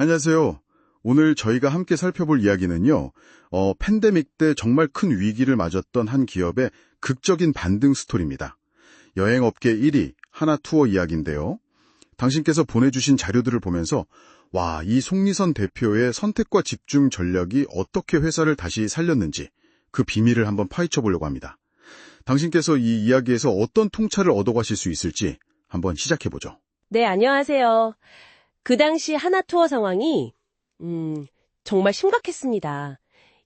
안녕하세요. 오늘 저희가 함께 살펴볼 이야기는요, 팬데믹 때 정말 큰 위기를 맞았던 한 기업의 극적인 반등 스토리입니다. 여행업계 1위, 하나투어 이야기인데요. 당신께서 보내주신 자료들을 보면서, 와, 이 송리선 대표의 선택과 집중 전략이 어떻게 회사를 다시 살렸는지 그 비밀을 한번 파헤쳐 보려고 합니다. 당신께서 이 이야기에서 어떤 통찰을 얻어가실 수 있을지 한번 시작해보죠. 네, 안녕하세요. 그 당시 하나투어 상황이 정말 심각했습니다.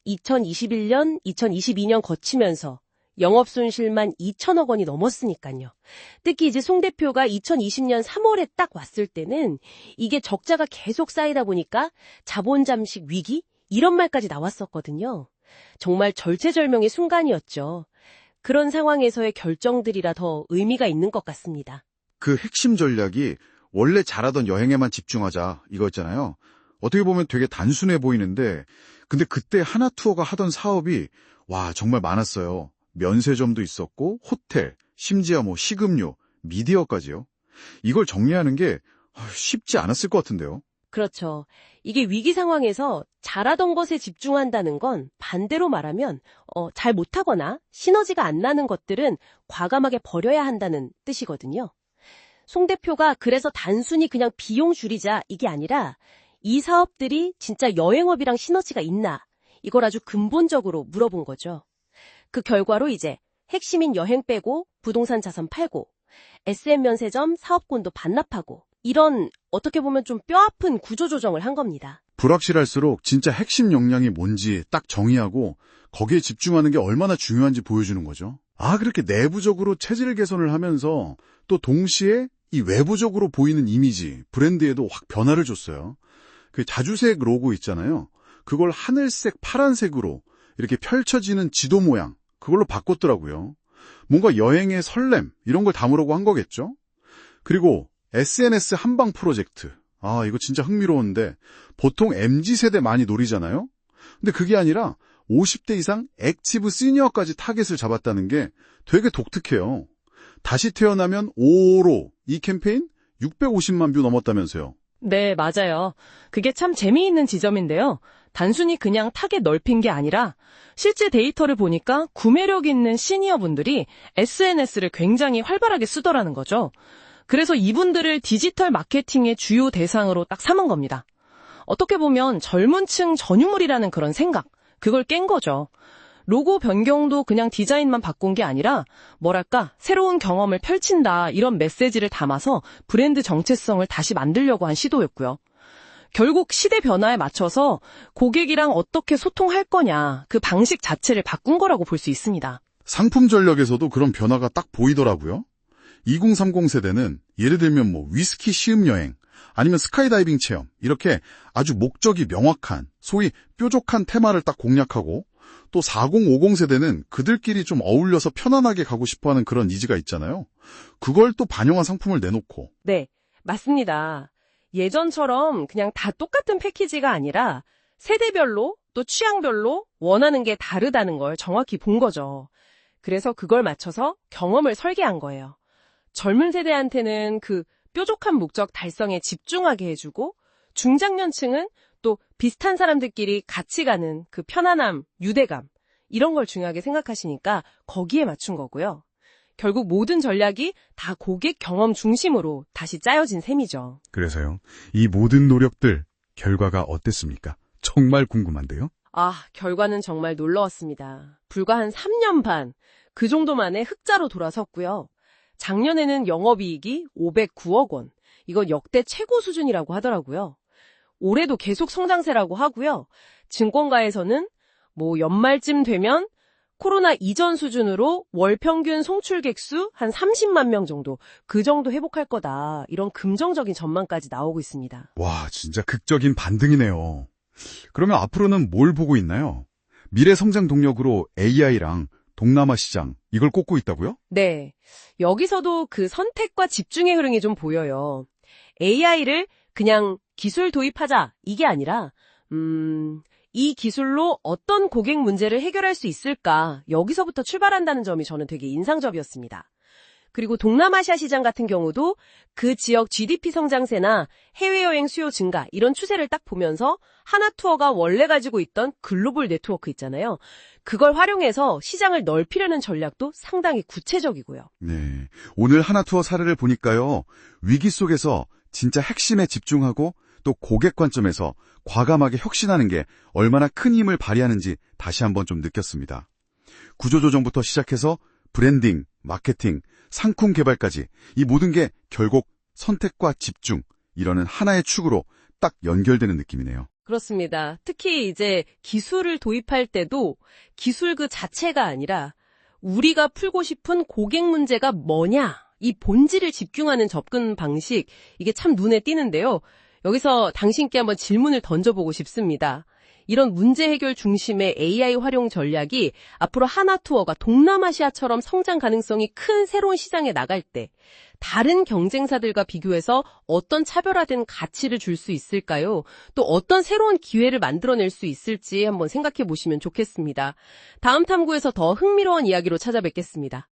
2021년, 2022년 거치면서 영업손실만 2천억 원이 넘었으니까요. 특히 이제 송 대표가 2020년 3월에 딱 왔을 때는 이게 적자가 계속 쌓이다 보니까 자본 잠식 위기? 이런 말까지 나왔었거든요. 정말 절체절명의 순간이었죠. 그런 상황에서의 결정들이라 더 의미가 있는 것 같습니다. 그 핵심 전략이 원래 잘하던 여행에만 집중하자 이거였잖아요. 어떻게 보면 되게 단순해 보이는데 근데 그때 하나투어가 하던 사업이 와 정말 많았어요. 면세점도 있었고 호텔, 심지어 식음료, 미디어까지요. 이걸 정리하는 게 쉽지 않았을 것 같은데요. 그렇죠. 이게 위기 상황에서 잘하던 것에 집중한다는 건 반대로 말하면 잘 못하거나 시너지가 안 나는 것들은 과감하게 버려야 한다는 뜻이거든요. 송 대표가 그래서 단순히 그냥 비용 줄이자 이게 아니라 이 사업들이 진짜 여행업이랑 시너지가 있나 이걸 아주 근본적으로 물어본 거죠. 그 결과로 이제 핵심인 여행 빼고 부동산 자산 팔고 SM 면세점 사업권도 반납하고 이런 어떻게 보면 좀 뼈아픈 구조조정을 한 겁니다. 불확실할수록 진짜 핵심 역량이 뭔지 딱 정의하고 거기에 집중하는 게 얼마나 중요한지 보여주는 거죠. 그렇게 내부적으로 체질 개선을 하면서 또 동시에 이 외부적으로 보이는 이미지, 브랜드에도 확 변화를 줬어요. 그 자주색 로고 있잖아요. 그걸 하늘색, 파란색으로 이렇게 펼쳐지는 지도 모양, 그걸로 바꿨더라고요. 뭔가 여행의 설렘, 이런 걸 담으려고 한 거겠죠? 그리고 SNS 한방 프로젝트. 이거 진짜 흥미로운데 보통 MZ세대 많이 노리잖아요? 근데 그게 아니라 50대 이상 액티브 시니어까지 타겟을 잡았다는 게 되게 독특해요. 다시 태어나면 5로 이 캠페인 650만 뷰 넘었다면서요. 네, 맞아요. 그게 참 재미있는 지점인데요. 단순히 그냥 타겟 넓힌 게 아니라 실제 데이터를 보니까 구매력 있는 시니어분들이 SNS를 굉장히 활발하게 쓰더라는 거죠. 그래서 이분들을 디지털 마케팅의 주요 대상으로 딱 삼은 겁니다. 어떻게 보면 젊은 층 전유물이라는 그런 생각, 그걸 깬 거죠. 로고 변경도 그냥 디자인만 바꾼 게 아니라 뭐랄까 새로운 경험을 펼친다 이런 메시지를 담아서 브랜드 정체성을 다시 만들려고 한 시도였고요. 결국 시대 변화에 맞춰서 고객이랑 어떻게 소통할 거냐 그 방식 자체를 바꾼 거라고 볼 수 있습니다. 상품 전략에서도 그런 변화가 딱 보이더라고요. 2030 세대는 예를 들면 위스키 시음 여행 아니면 스카이다이빙 체험 이렇게 아주 목적이 명확한 소위 뾰족한 테마를 딱 공략하고 또 4050 세대는 그들끼리 좀 어울려서 편안하게 가고 싶어하는 그런 니즈가 있잖아요. 그걸 또 반영한 상품을 내놓고. 네, 맞습니다. 예전처럼 그냥 다 똑같은 패키지가 아니라 세대별로 또 취향별로 원하는 게 다르다는 걸 정확히 본 거죠. 그래서 그걸 맞춰서 경험을 설계한 거예요. 젊은 세대한테는 그 뾰족한 목적 달성에 집중하게 해주고 중장년층은 또 비슷한 사람들끼리 같이 가는 그 편안함, 유대감 이런 걸 중요하게 생각하시니까 거기에 맞춘 거고요. 결국 모든 전략이 다 고객 경험 중심으로 다시 짜여진 셈이죠. 그래서요. 이 모든 노력들 결과가 어땠습니까? 정말 궁금한데요. 결과는 정말 놀라웠습니다. 불과 한 3년 반, 그 정도 만에 흑자로 돌아섰고요. 작년에는 영업이익이 509억 원, 이건 역대 최고 수준이라고 하더라고요. 올해도 계속 성장세라고 하고요. 증권가에서는 연말쯤 되면 코로나 이전 수준으로 월 평균 송출객 수 한 30만 명 정도, 그 정도 회복할 거다. 이런 긍정적인 전망까지 나오고 있습니다. 와, 진짜 극적인 반등이네요. 그러면 앞으로는 뭘 보고 있나요? 미래 성장 동력으로 AI랑 동남아 시장, 이걸 꼽고 있다고요? 네. 여기서도 그 선택과 집중의 흐름이 좀 보여요. AI를 그냥 기술 도입하자, 이게 아니라, 이 기술로 어떤 고객 문제를 해결할 수 있을까, 여기서부터 출발한다는 점이 저는 되게 인상적이었습니다. 그리고 동남아시아 시장 같은 경우도 그 지역 GDP 성장세나 해외여행 수요 증가 이런 추세를 딱 보면서 하나투어가 원래 가지고 있던 글로벌 네트워크 있잖아요. 그걸 활용해서 시장을 넓히려는 전략도 상당히 구체적이고요. 네. 오늘 하나투어 사례를 보니까요. 위기 속에서 진짜 핵심에 집중하고 또 고객 관점에서 과감하게 혁신하는 게 얼마나 큰 힘을 발휘하는지 다시 한번 좀 느꼈습니다. 구조조정부터 시작해서 브랜딩, 마케팅, 상품 개발까지 이 모든 게 결국 선택과 집중, 이러는 하나의 축으로 딱 연결되는 느낌이네요. 그렇습니다. 특히 이제 기술을 도입할 때도 기술 그 자체가 아니라 우리가 풀고 싶은 고객 문제가 뭐냐, 이 본질을 집중하는 접근 방식, 이게 참 눈에 띄는데요. 여기서 당신께 한번 질문을 던져보고 싶습니다. 이런 문제 해결 중심의 AI 활용 전략이 앞으로 하나투어가 동남아시아처럼 성장 가능성이 큰 새로운 시장에 나갈 때 다른 경쟁사들과 비교해서 어떤 차별화된 가치를 줄 수 있을까요? 또 어떤 새로운 기회를 만들어낼 수 있을지 한번 생각해 보시면 좋겠습니다. 다음 탐구에서 더 흥미로운 이야기로 찾아뵙겠습니다.